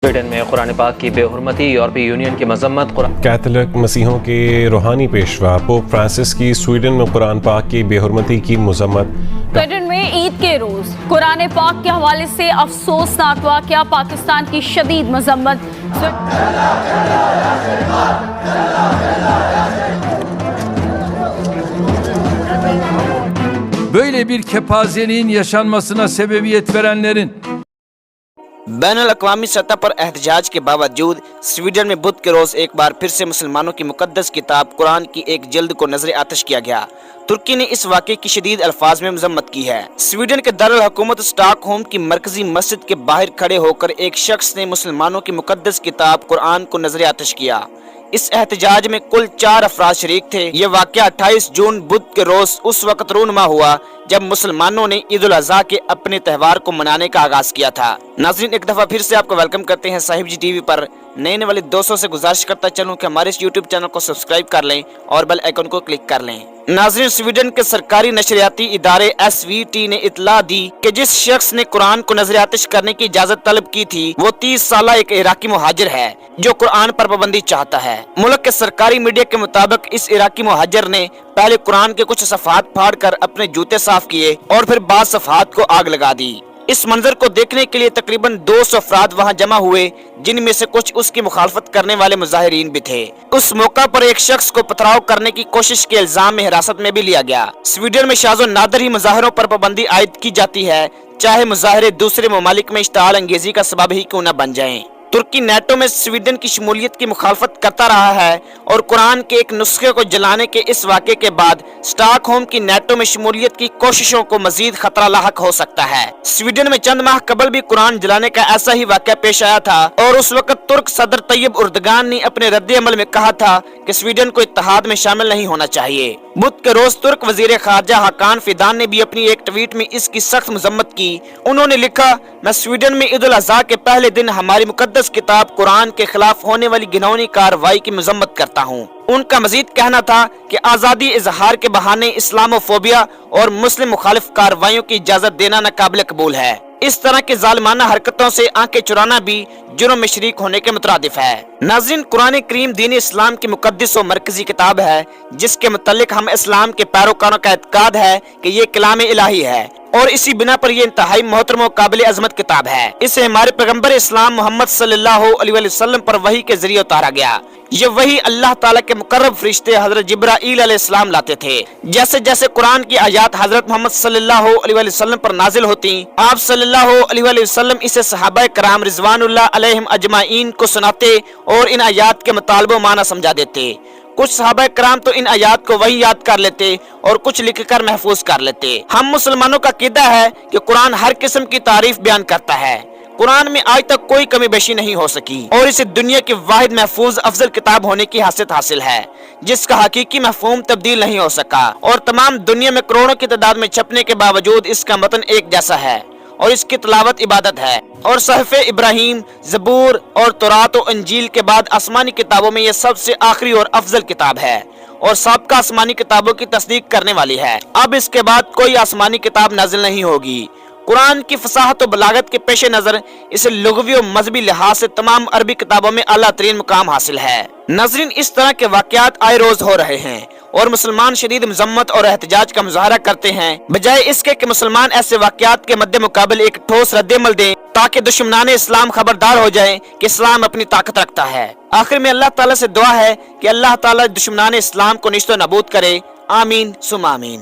Sweden میں قرآن پاک کی بے حرمتی، یورپی یونین کی مذمت۔ کیتھولک مسیحوں کے روحانی پیشوا پوپ فرانسس کی سویڈن میں قرآن پاک کی بے حرمتی کی مذمت۔ سویڈن میں عید کے روز قرآن پاک کے حوالے سے افسوسناک واقعہ، پاکستان کی شدید مذمت۔ Böyle bir kepazeliğin yaşanmasına sebebiyet verenlerin بین الاقوامی سطح پر احتجاج کے باوجود سویڈن میں بدھ کے روز ایک بار پھر سے مسلمانوں کی مقدس کتاب قرآن کی ایک جلد کو نظر آتش کیا گیا۔ ترکی نے اس واقعے کی شدید الفاظ میں مذمت کی ہے۔ سویڈن کے دارالحکومت اسٹاک ہوم کی مرکزی مسجد کے باہر کھڑے ہو کر ایک شخص نے مسلمانوں کی مقدس کتاب قرآن کو نظر آتش کیا۔ اس احتجاج میں کل 4 افراد شریک تھے۔ یہ واقعہ 28 جون بدھ کے روز اس وقت رونما ہوا جب مسلمانوں نے عید الاضحیٰ کے اپنے تہوار کو منانے کا آغاز کیا تھا۔ ناظرین، ایک دفعہ پھر سے آپ کو ویلکم کرتے ہیں صاحب جی ٹی وی پر۔ نئے والے دوستوں سے گزارش کرتا چلوں کہ ہمارے اس یوٹیوب چینل کو سبسکرائب کر لیں اور بیل آئیکن کو کلک کر لیں۔ ناظرین، سویڈن کے سرکاری نشریاتی ادارے SVT نے اطلاع دی کہ جس شخص نے قرآن کو نظر آتش کرنے کی اجازت طلب کی تھی وہ 30 سالہ ایک عراقی مہاجر ہے جو قرآن پر پابندی چاہتا ہے۔ ملک کے سرکاری میڈیا کے مطابق اس عراقی مہاجر نے پہلے قرآن کے کچھ صفحات پھاڑ کر اپنے جوتے صاف کیے اور پھر بعض صفحات کو آگ لگا دی۔ اس منظر کو دیکھنے کے لیے تقریباً 200 افراد وہاں جمع ہوئے، جن میں سے کچھ اس کی مخالفت کرنے والے مظاہرین بھی تھے۔ اس موقع پر ایک شخص کو پتھراؤ کرنے کی کوشش کے الزام میں حراست میں بھی لیا گیا۔ سویڈن میں شاذ و نادر ہی مظاہروں پر پابندی عائد کی جاتی ہے، چاہے مظاہرے دوسرے ممالک میں اشتعال انگیزی کا سبب ہی کیوں نہ بن جائیں۔ ترکی نیٹو میں سویڈن کی شمولیت کی مخالفت کرتا رہا ہے اور قرآن کے ایک نسخے کو جلانے کے اس واقعے کے بعد اسٹاک ہوم کی نیٹو میں شمولیت کی کوششوں کو مزید خطرہ لاحق ہو سکتا ہے۔ سویڈن میں چند ماہ قبل بھی قرآن جلانے کا ایسا ہی واقعہ پیش آیا تھا اور اس وقت ترک صدر طیب اردگان نے اپنے رد عمل میں کہا تھا کہ سویڈن کو اتحاد میں شامل نہیں ہونا چاہیے۔ بدھ کے روز ترک وزیر خارجہ حاکان فیدان نے بھی اپنی ایک ٹویٹ میں اس کی سخت مذمت کی۔ انہوں نے لکھا، میں سویڈن میں عید الاضحیٰ کے پہلے دن ہماری مقدس کتاب قرآن کے خلاف ہونے والی گھناؤنی کارروائی کی مذمت کرتا ہوں۔ ان کا مزید کہنا تھا کہ آزادی اظہار کے بہانے اسلامو فوبیا اور مسلم مخالف کارروائیوں کی اجازت دینا ناقابل قبول ہے۔ اس طرح کی ظالمانہ حرکتوں سے آنکھیں چرانا بھی جرم میں شریک ہونے کے مترادف ہے۔ ناظرین، قرآن کریم دین اسلام کی مقدس و مرکزی کتاب ہے جس کے متعلق ہم اسلام کے پیروکاروں کا اعتقاد ہے کہ یہ کلام الہی ہے اور اسی بنا پر یہ انتہائی محترم و قابل عظمت کتاب ہے۔ اسے ہمارے پیغمبر اسلام محمد صلی اللہ علیہ وسلم پر وحی کے ذریعے اتارا گیا۔ یہ وحی اللہ تعالیٰ کے مقرب فرشتے حضرت جبرائیل علیہ السلام لاتے تھے۔ جیسے جیسے قرآن کی آیات حضرت محمد صلی اللہ علیہ وسلم پر نازل ہوتی، آپ صلی اللہ علیہ وسلم اسے صحابہ کرام رضوان اللہ علیہم اجمعین کو سناتے اور ان آیات کے مطالب و معنی سمجھا دیتے۔ کچھ صحابہ کرام تو ان آیات کو وہی یاد کر لیتے اور کچھ لکھ کر محفوظ کر لیتے۔ ہم مسلمانوں کا عقیدہ ہے کہ قرآن ہر قسم کی تعریف بیان کرتا ہے۔ قرآن میں آج تک کوئی کمی بیشی نہیں ہو سکی اور اسے دنیا کی واحد محفوظ افضل کتاب ہونے کی حیثیت حاصل ہے جس کا حقیقی مفہوم تبدیل نہیں ہو سکا اور تمام دنیا میں کروڑوں کی تعداد میں چھپنے کے باوجود اس کا متن ایک جیسا ہے اور اس کی تلاوت عبادت ہے۔ اور صحف ابراہیم، زبور اور تورات و انجیل کے بعد آسمانی کتابوں میں یہ سب سے آخری اور افضل کتاب ہے اور سابقہ آسمانی کتابوں کی تصدیق کرنے والی ہے۔ اب اس کے بعد کوئی آسمانی کتاب نازل نہیں ہوگی۔ قرآن کی فصاحت و بلاغت کے پیش نظر اسے لغوی و مذہبی لحاظ سے تمام عربی کتابوں میں اعلیٰ ترین مقام حاصل ہے۔ ناظرین، اس طرح کے واقعات آئے روز ہو رہے ہیں اور مسلمان شدید مذمت اور احتجاج کا مظاہرہ کرتے ہیں، بجائے اس کے کہ مسلمان ایسے واقعات کے مد مقابل ایک ٹھوس رد عمل دیں تاکہ دشمنان اسلام خبردار ہو جائیں کہ اسلام اپنی طاقت رکھتا ہے۔ آخر میں اللہ تعالیٰ سے دعا ہے کہ اللہ تعالیٰ دشمنان اسلام کو نیست و نابود کرے۔ آمین ثم آمین۔